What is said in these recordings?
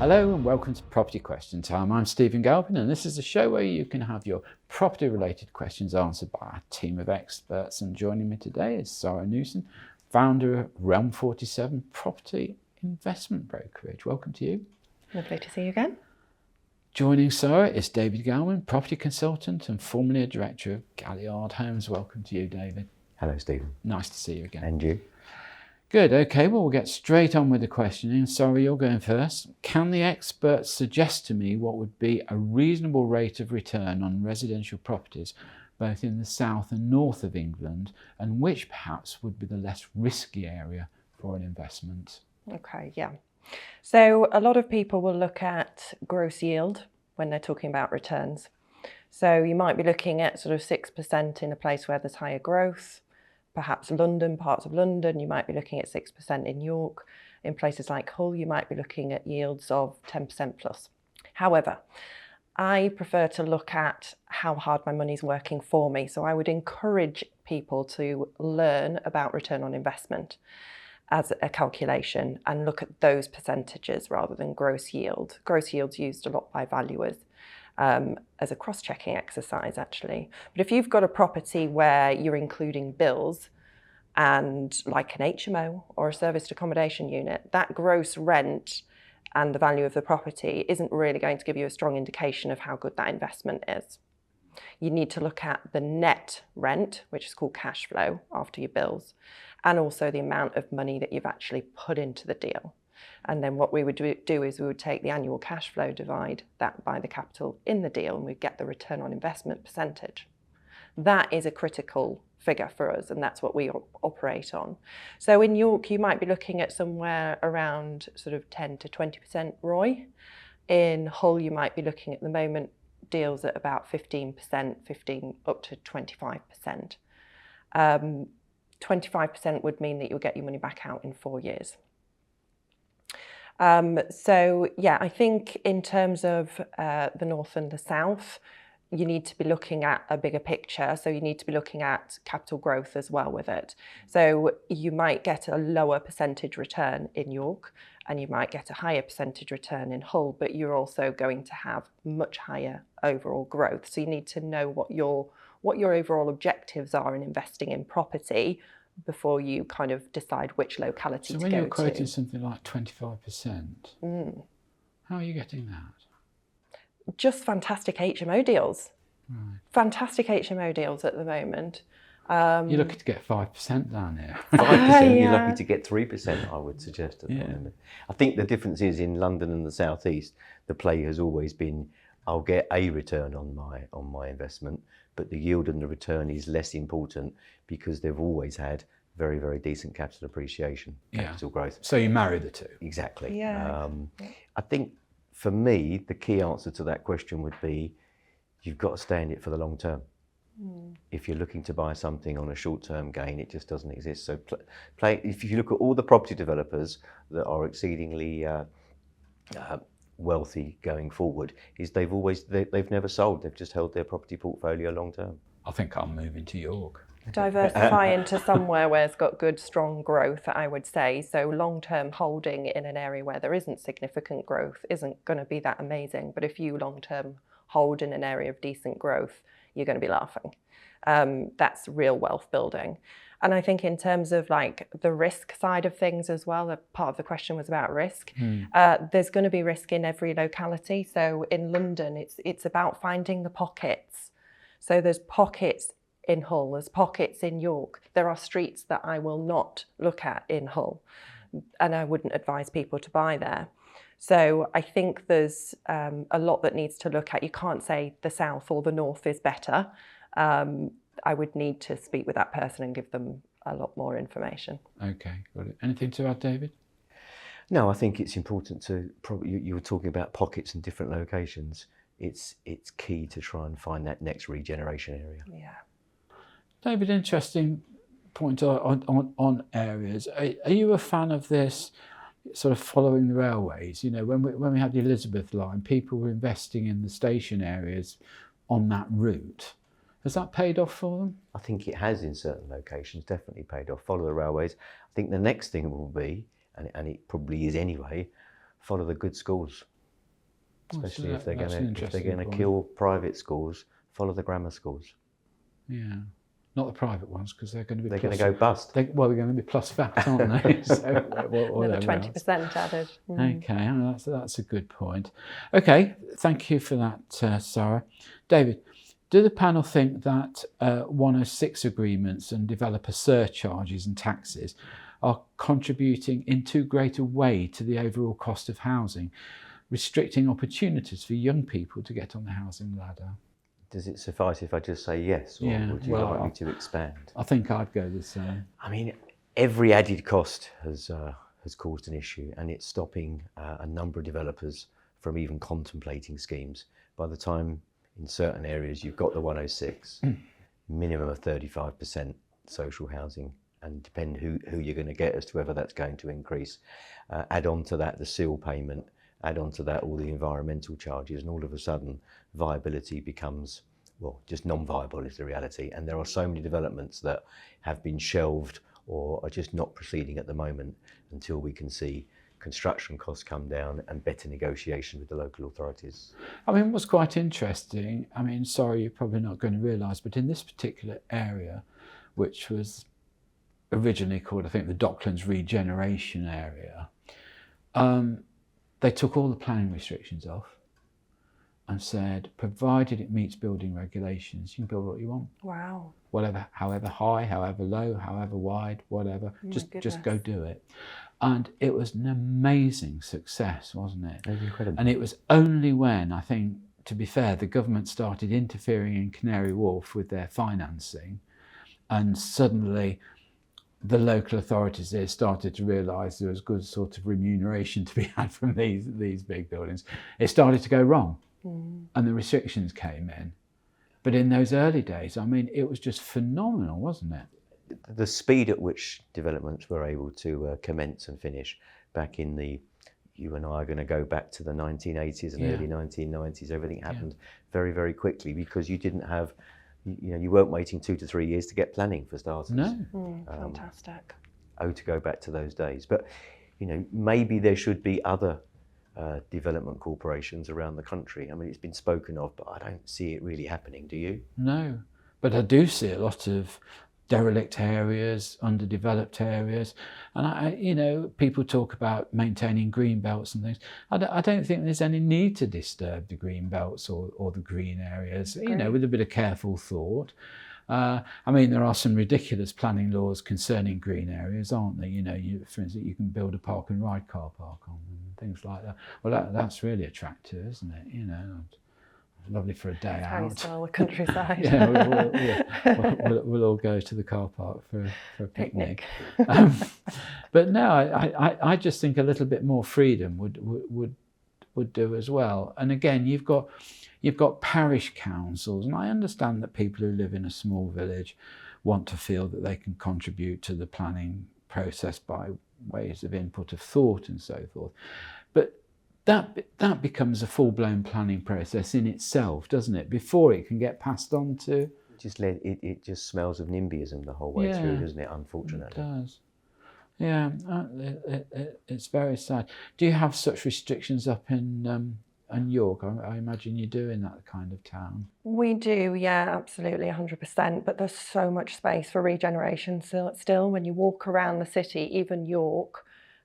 Hello and welcome to Property Question Time. I'm Stephen Galpin and this is a show where you can have your property related questions answered by our team of experts. And joining me today is Sara Newson, founder of Realm 47 Property Investment Brokerage. Welcome to you. Lovely to see you again. Joining Sara is David Galman, property consultant and formerly a director of Galliard Homes. Welcome to you, David. Hello, Stephen. Nice to see you again. And you? Good. Okay, well, we'll get straight on with the questioning. Sorry, you're going first. Can the experts suggest to me what would be a reasonable rate of return on residential properties, both in the south and north of England, and which perhaps would be the less risky area for an investment? Okay, yeah. So a lot of people will look at gross yield when they're talking about returns. So you might be looking at sort of 6% in a place where there's higher growth. Perhaps London, parts of London, you might be looking at 6% in York. In places like Hull, you might be looking at yields of 10% plus. However, I prefer to look at how hard my money's working for me. So I would encourage people to learn about return on investment as a calculation and look at those percentages rather than gross yield. Gross yield's used a lot by valuers as a cross-checking exercise, actually. But if you've got a property where you're including bills and like an HMO or a serviced accommodation unit, that gross rent and the value of the property isn't really going to give you a strong indication of how good that investment is. You need to look at the net rent, which is called cash flow after your bills, and also the amount of money that you've actually put into the deal. And then what we would do is we would take the annual cash flow, divide that by the capital in the deal, and we'd get the return on investment percentage. That is a critical figure for us, and that's what we operate on. So in York, you might be looking at somewhere around sort of 10 to 20% ROI. In Hull, you might be looking at the moment deals at about 15%, 15 up to 25%. 25% would mean that you'll get your money back out in 4 years. So yeah, I think in terms of the north and the south, you need to be looking at a bigger picture. So you need to be looking at capital growth as well with it. So you might get a lower percentage return in York and you might get a higher percentage return in Hull, but you're also going to have much higher overall growth. So you need to know what your overall objectives are in investing in property before you kind of decide which locality to go to. So when you're quoting something like 25%, how are you getting that? Just fantastic HMO deals. Right. Fantastic HMO deals at the moment. You're lucky to get 5% down here. 5%, you're Yeah. lucky to get 3%, I would suggest at the moment. I think the difference is in London and the South East, the play has always been, I'll get a return on my investment, but the yield and the return is less important because they've always had very, very decent capital appreciation, capital growth. So you marry the two. Exactly. Yeah. I think for me, the key answer to that question would be, you've got to stay in it for the long term. If you're looking to buy something on a short-term gain, it just doesn't exist. So if you look at all the property developers that are exceedingly wealthy going forward, is they've never sold. They've just held their property portfolio long term. I think I'm moving to York. Diversify into somewhere where it's got good, strong growth, I would say. So long-term holding in an area where there isn't significant growth isn't going to be that amazing. But if you long-term hold in an area of decent growth, you're going to be laughing. That's real wealth building. And I think in terms of like the risk side of things as well, part of the question was about risk. There's going to be risk in every locality. So in London, it's about finding the pockets. So there's pockets in Hull, there's pockets in York. There are streets that I will not look at in Hull, and I wouldn't advise people to buy there. So I think there's a lot that needs to look at. You can't say the south or the north is better. I would need to speak with that person and give them a lot more information. Okay, got it. Anything to add, David? No, I think it's important to you were talking about pockets in different locations. It's key to try and find that next regeneration area. Yeah. David, interesting point on areas. Are you a fan of this sort of following the railways? You know, when we had the Elizabeth line, people were investing in the station areas on that route. Has that paid off for them? I think it has in certain locations, definitely paid off. Follow the railways. I think the next thing will be, and it probably is anyway, follow the good schools. Especially So if they're that's an going interesting to point. kill private schools, follow the grammar schools. Yeah, not the private ones, because they're going to be. They're going to go bust. They're going to be plus VAT, aren't they? So, Another whatever else. 20% added. Okay, that's a good point. Okay, thank you for that, Sarah. David, do the panel think that 106 agreements and developer surcharges and taxes are contributing in too great a way to the overall cost of housing, restricting opportunities for young people to get on the housing ladder? Does it suffice if I just say yes, or would you like me to expand? I think I'd go the same. I mean, every added cost has caused an issue, and it's stopping a number of developers from even contemplating schemes. By the time in certain areas you've got the 106, minimum of 35% social housing, and depend who you're going to get as to whether that's going to increase. Add on to that the seal payment, add on to that all the environmental charges, and all of a sudden viability becomes, well, just non-viable is the reality. And there are so many developments that have been shelved or are just not proceeding at the moment until we can see construction costs come down and better negotiation with the local authorities. I mean, what's quite interesting, I mean, sorry, you're probably not going to realise, but in this particular area, which was originally called, I think, the Docklands Regeneration Area, they took all the planning restrictions off and said, provided it meets building regulations, you can build what you want. Wow. Whatever, however high, however low, however wide, whatever, just go do it. And it was an amazing success, wasn't it? It was incredible. And it was only when, I think, to be fair, the government started interfering in Canary Wharf with their financing, and suddenly the local authorities there started to realise there was good sort of remuneration to be had from these big buildings. It started to go wrong, and the restrictions came in. But in those early days, I mean, it was just phenomenal, wasn't it? The speed at which developments were able to commence and finish back in you and I are going to go back to the 1980s and early 1990s. Everything happened very, very quickly because you didn't have, you weren't waiting 2 to 3 years to get planning for starters. No. Fantastic. To go back to those days. But, maybe there should be other development corporations around the country. I mean, it's been spoken of, but I don't see it really happening. Do you? No, but I do see a lot of derelict areas, underdeveloped areas, and people talk about maintaining green belts and things. I don't think there's any need to disturb the green belts or the green areas, with a bit of careful thought. I mean, there are some ridiculous planning laws concerning green areas, aren't there? For instance, you can build a park and ride car park on them and things like that. Well, that's really attractive, isn't it? Lovely for a day out. How you style the countryside. We'll all go to the car park for a picnic. But no, I just think a little bit more freedom would do as well. And again, you've got parish councils, and I understand that people who live in a small village want to feel that they can contribute to the planning process by ways of input of thought and so forth. But that becomes a full-blown planning process in itself, doesn't it? Before it can get passed on to... It just smells of NIMBYism the whole way through, doesn't it, unfortunately? It does. Yeah, it's very sad. Do you have such restrictions up in York? I imagine you do in that kind of town. We do, yeah, absolutely, 100%. But there's so much space for regeneration still. When you walk around the city, even York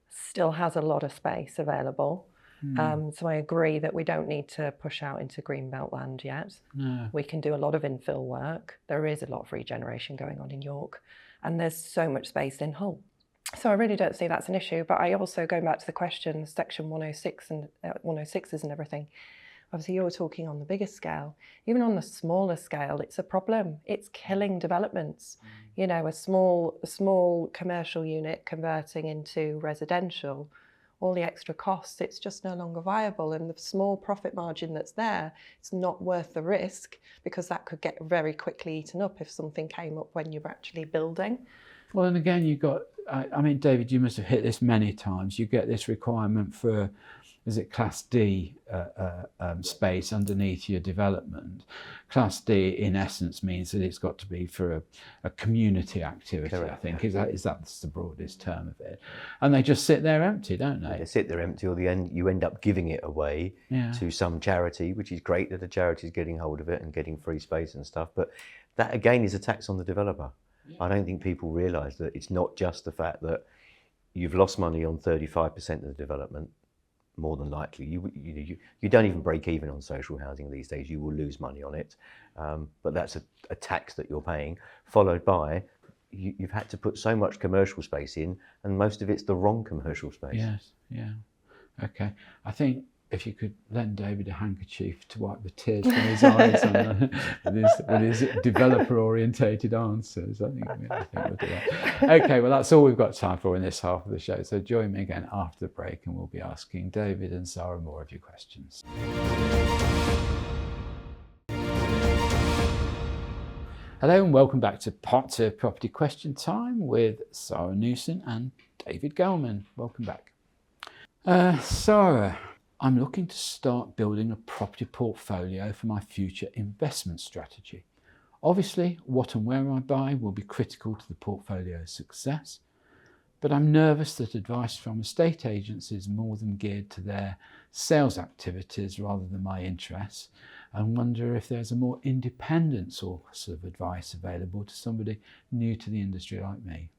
still has a lot of space available. So I agree that we don't need to push out into greenbelt land yet. No. We can do a lot of infill work. There is a lot of regeneration going on in York, and there's so much space in Hull. So I really don't see that's an issue. But I also, going back to the question, Section 106 and 106s and everything, obviously you're talking on the bigger scale. Even on the smaller scale, it's a problem. It's killing developments. A small commercial unit converting into residential, all the extra costs, it's just no longer viable. And the small profit margin that's there, it's not worth the risk, because that could get very quickly eaten up if something came up when you're actually building. Well, and again, you've got, I mean, David, you must have hit this many times. You get this requirement for Class D space underneath your development. Class D in essence means that it's got to be for a community activity. Correct. I think that's the broadest term of it. And they just sit there empty, don't they? They sit there empty, or you end up giving it away to some charity, which is great that the charity is getting hold of it and getting free space and stuff. But that again is a tax on the developer. Yeah. I don't think people realise that it's not just the fact that you've lost money on 35% of the development. More than likely, you don't even break even on social housing these days. You will lose money on it, but that's a tax that you're paying. Followed by, you've had to put so much commercial space in, and most of it's the wrong commercial space. Yes, yeah, okay. I think if you could lend David a handkerchief to wipe the tears from his eyes with his developer-orientated answers, I think we'll do that. Okay, well, that's all we've got time for in this half of the show. So join me again after the break, and we'll be asking David and Sara more of your questions. Hello, and welcome back to part 2 of Property Question Time with Sara Newson and David Galman. Welcome back. Sara, I'm looking to start building a property portfolio for my future investment strategy. Obviously, what and where I buy will be critical to the portfolio's success, but I'm nervous that advice from estate agents is more than geared to their sales activities rather than my interests, and wonder if there's a more independent source of advice available to somebody new to the industry like me.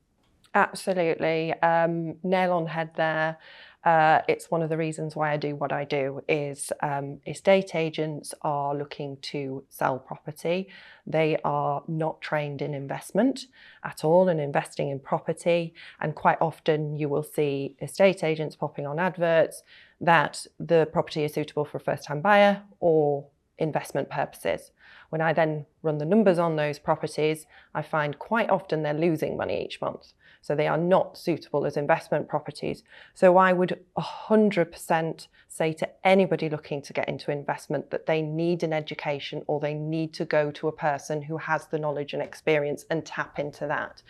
Absolutely. Nail on head there. It's one of the reasons why I do what I do is estate agents are looking to sell property. They are not trained in investment at all and investing in property. And quite often you will see estate agents popping on adverts that the property is suitable for a first-time buyer or investment purposes. When I then run the numbers on those properties, I find quite often they're losing money each month. So they are not suitable as investment properties. So I would 100% say to anybody looking to get into investment that they need an education, or they need to go to a person who has the knowledge and experience and tap into that.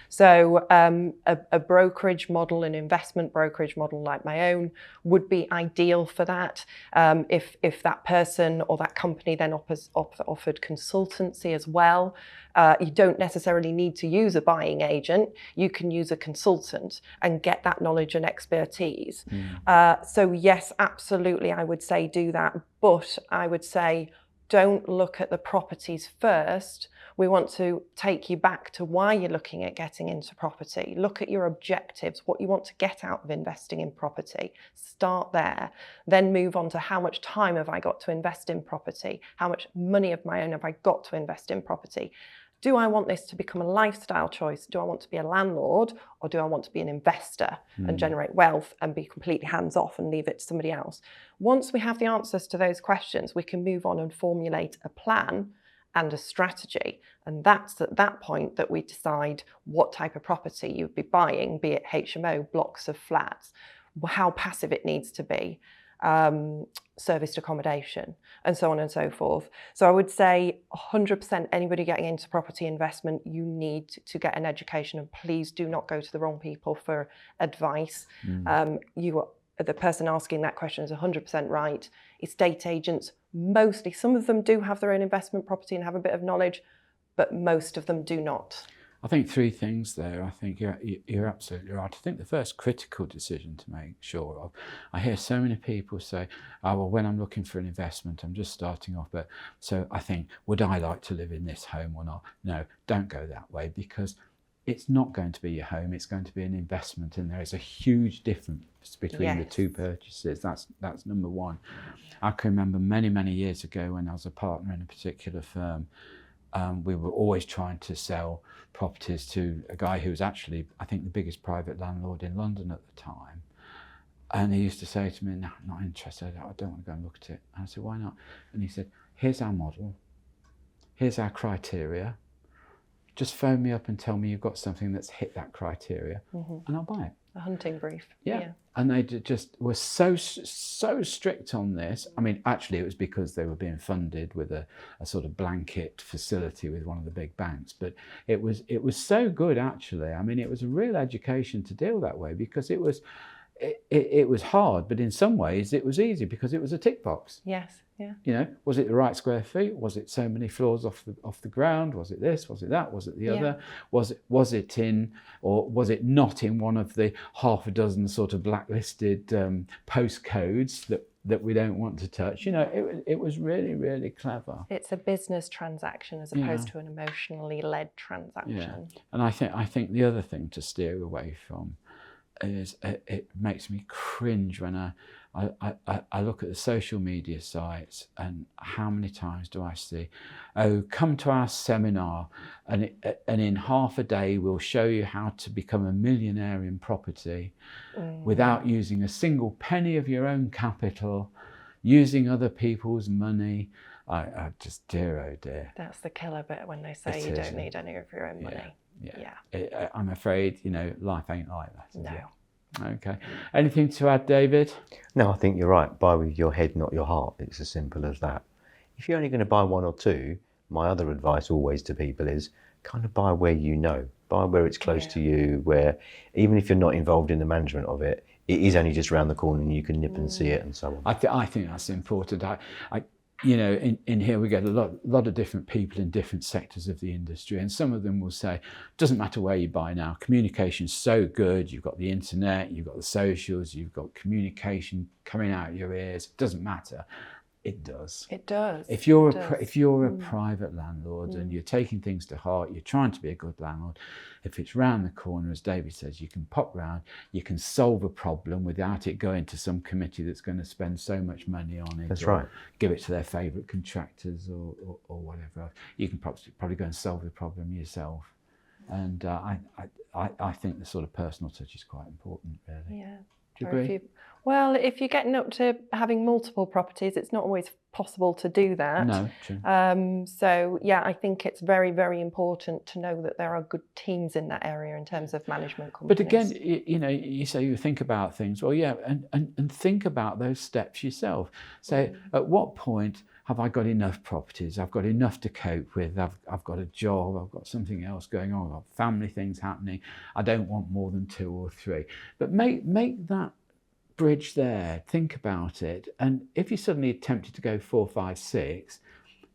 So a brokerage model, an investment brokerage model like my own would be ideal for that. If that person or that company then offered consultancy as well, you don't necessarily need to use a buying agent. You can use a consultant and get that knowledge and expertise. So yes, absolutely, I would say do that. But I would say don't look at the properties first. We want to take you back to why you're looking at getting into property. Look at your objectives, what you want to get out of investing in property. Start there. Then move on to how much time have I got to invest in property? How much money of my own have I got to invest in property? Do I want this to become a lifestyle choice? Do I want to be a landlord, or do I want to be an investor and generate wealth and be completely hands-off and leave it to somebody else? Once we have the answers to those questions, we can move on and formulate a plan and a strategy. And that's at that point that we decide what type of property you'd be buying, be it HMO, blocks of flats, how passive it needs to be, serviced accommodation, and so on and so forth. So I would say 100% anybody getting into property investment, you need to get an education, and please do not go to the wrong people for advice. The person asking that question is 100% right. Estate agents, mostly, some of them do have their own investment property and have a bit of knowledge, but most of them do not. I think 3 things there. I think you're absolutely right. I think the first critical decision to make sure of, I hear so many people say, oh, well, when I'm looking for an investment, I'm just starting off, but so I think, would I like to live in this home or not? No, don't go that way, because it's not going to be your home, it's going to be an investment, and there is a huge difference between the two purchases. That's number one. I can remember many years ago when I was a partner in a particular firm, we were always trying to sell properties to a guy who was actually, I think, the biggest private landlord in London at the time. And he used to say to me, no, I'm not interested, I don't want to go and look at it. And I said, why not? And he said, here's our model, here's our criteria, just phone me up and tell me you've got something that's hit that criteria, and I'll buy it. A hunting brief. Yeah. And they just were so strict on this. I mean, actually, it was because they were being funded with a sort of blanket facility with one of the big banks. But it was so good, actually. I mean, it was a real education to deal that way, because it was it was hard, but in some ways it was easy because it was a tick box. Yes, yeah. You know, was it the right square feet? Was it so many floors off the ground? Was it this? Was it that? Was it the other? Was it in, or was it not in one of the half a dozen sort of blacklisted postcodes that we don't want to touch? You know, it was really, really clever. It's a business transaction as opposed to an emotionally led transaction. Yeah. And I think the other thing to steer away from is it makes me cringe when I look at the social media sites, and how many times do I see, oh, come to our seminar and in half a day we'll show you how to become a millionaire in property without using a single penny of your own capital, using other people's money. I just, dear oh dear. That's the killer bit, when they say you don't need any of your own money. Yeah. I'm afraid, you know, life ain't like that, is No. it? Okay. Anything to add, David? No, I think you're right. Buy with your head, not your heart. It's as simple as that. If you're only going to buy one or two, my other advice always to people is kind of buy where you know. Buy where it's close to you, where even if you're not involved in the management of it, it is only just around the corner and you can nip and see it and so on. I think that's important. You know, in here we get a lot of different people in different sectors of the industry, and some of them will say, doesn't matter where you buy now, communication's so good, you've got the internet, you've got the socials, you've got communication coming out your ears, it doesn't matter. It does. It does. If you're a private landlord and you're taking things to heart, you're trying to be a good landlord, if it's round the corner, as David says, you can pop round, you can solve a problem without it going to some committee that's going to spend so much money on it. That's or right. Give it to their favourite contractors or whatever else. You can probably go and solve the problem yourself. And I think the sort of personal touch is quite important, really. Yeah. Do you agree? Well, if you're getting up to having multiple properties, it's not always possible to do that. No, true. So, yeah, I think it's very, very important to know that there are good teams in that area in terms of management companies. But again, you know, you say you think about things. Well, yeah, and think about those steps yourself. So at what point have I got enough properties? I've got enough to cope with. I've got a job. I've got something else going on. I've got family things happening. I don't want more than 2 or 3. But make that bridge there. Think about it. And if you're suddenly tempted to go 4, 5, 6,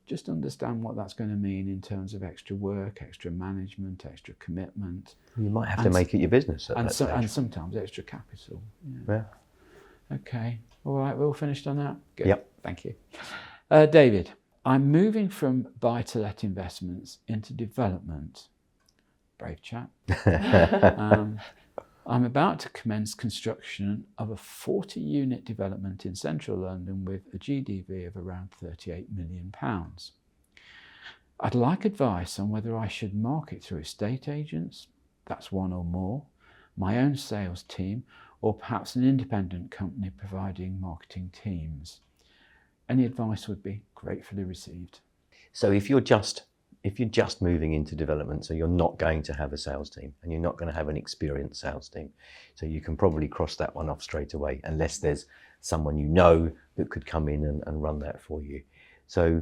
just understand what that's going to mean in terms of extra work, extra management, extra commitment. You might have to make it your business at that stage. And sometimes extra capital. Yeah. Okay. All right. We're all finished on that? Good. Yep. Thank you. David, I'm moving from buy-to-let investments into development. Brave chap. I'm about to commence construction of a 40-unit development in central London with a GDV of around £38 million. I'd like advice on whether I should market through estate agents, that's one or more, my own sales team, or perhaps an independent company providing marketing teams. Any advice would be gratefully received. So if you're just moving into development, so you're not going to have a sales team and you're not going to have an experienced sales team, so you can probably cross that one off straight away, unless there's someone you know that could come in and run that for you. So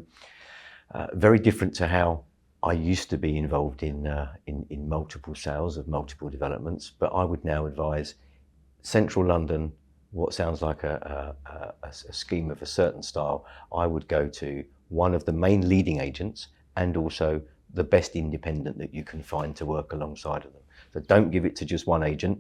very different to how I used to be involved in multiple sales of multiple developments, but I would now advise central London, what sounds like a scheme of a certain style, I would go to one of the main leading agents and also the best independent that you can find to work alongside of them. So don't give it to just one agent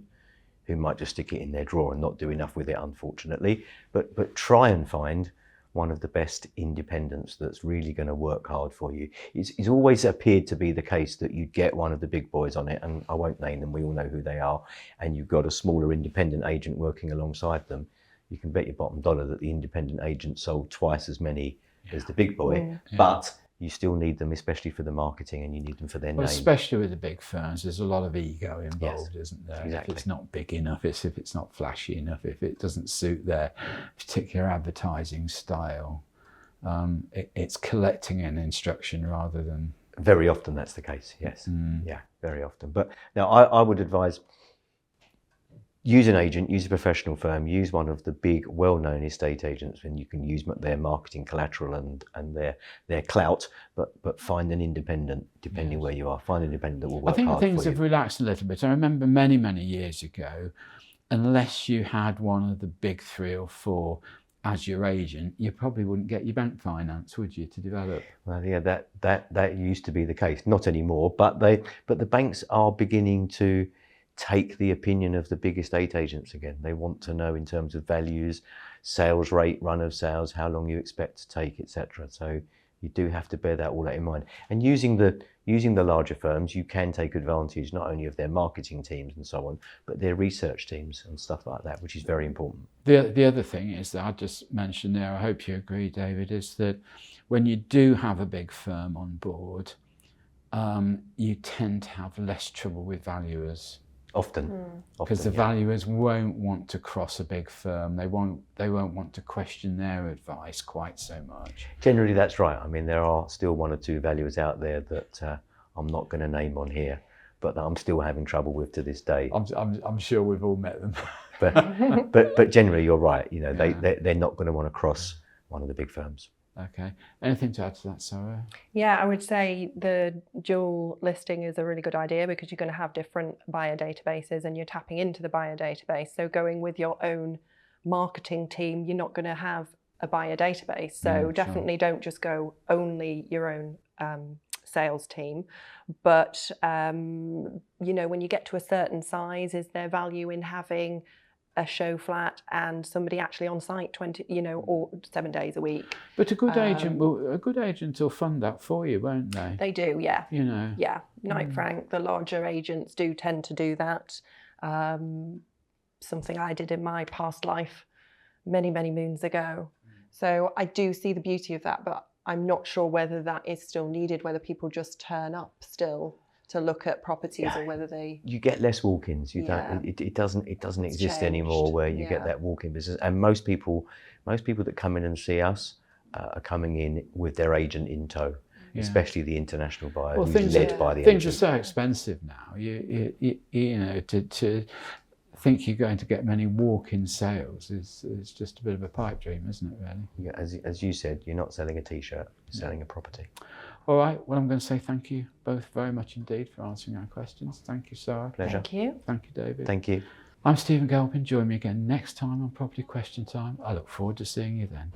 who might just stick it in their drawer and not do enough with it, unfortunately, but try and find one of the best independents that's really going to work hard for you. It's always appeared to be the case that you get one of the big boys on it, and I won't name them, we all know who they are, and you've got a smaller independent agent working alongside them. You can bet your bottom dollar that the independent agent sold twice as many as the big boy, but you still need them, especially for the marketing, and you need them for their name. Especially with the big firms, there's a lot of ego involved, isn't there? Exactly. If it's not big enough, if it's not flashy enough, if it doesn't suit their particular advertising style, it's collecting an instruction rather than... Very often that's the case, yes. Yeah, very often. But now I would advise, use an agent, use a professional firm, use one of the big, well-known estate agents, and you can use their marketing collateral and their clout, but find an independent, depending where you are. Find an independent that will work hard for you. I think things have relaxed a little bit. I remember many, many years ago, unless you had one of the big 3 or 4 as your agent, you probably wouldn't get your bank finance, would you, to develop? Well, yeah, that used to be the case. Not anymore, but the banks are beginning to take the opinion of the big estate agents again. They want to know in terms of values, sales rate, run of sales, how long you expect to take, etc. So you do have to bear all that in mind. And using the larger firms, you can take advantage not only of their marketing teams and so on, but their research teams and stuff like that, which is very important. The other thing is that I just mentioned there, I hope you agree, David, is that when you do have a big firm on board, you tend to have less trouble with valuers. Often. Because the valuers won't want to cross a big firm. They won't want to question their advice quite so much. Generally, that's right. I mean, there are still 1 or 2 valuers out there that I'm not going to name on here, but that I'm still having trouble with to this day. I'm sure we've all met them. but generally, you're right. You know, they're not going to want to cross one of the big firms. Okay. Anything to add to that, Sarah? Yeah, I would say the dual listing is a really good idea because you're going to have different buyer databases and you're tapping into the buyer database. So going with your own marketing team, you're not going to have a buyer database. So definitely don't just go only your own sales team. But, you know, when you get to a certain size, is there value in having a show flat and somebody actually on site 20, you know, or 7 days a week? But a good agent will fund that for you, won't they? They do, yeah. You know. Yeah, Knight Frank, the larger agents do tend to do that. Something I did in my past life many, many moons ago. So I do see the beauty of that, but I'm not sure whether that is still needed, whether people just turn up still to look at properties or whether they... You get less walk-ins. You don't. It doesn't exist anymore where you get that walk-in business. And most people that come in and see us are coming in with their agent in tow, especially the international buyer who's led by the agent. Things are so expensive now. You know, to think you're going to get many walk-in sales is just a bit of a pipe dream, isn't it, really? Yeah, as you said, you're not selling a T-shirt, you're selling a property. All right, well, I'm going to say thank you both very much indeed for answering our questions. Thank you, Sarah. Pleasure. Thank you. Thank you, David. Thank you. I'm Stephen Galpin. Join me again next time on Property Question Time. I look forward to seeing you then.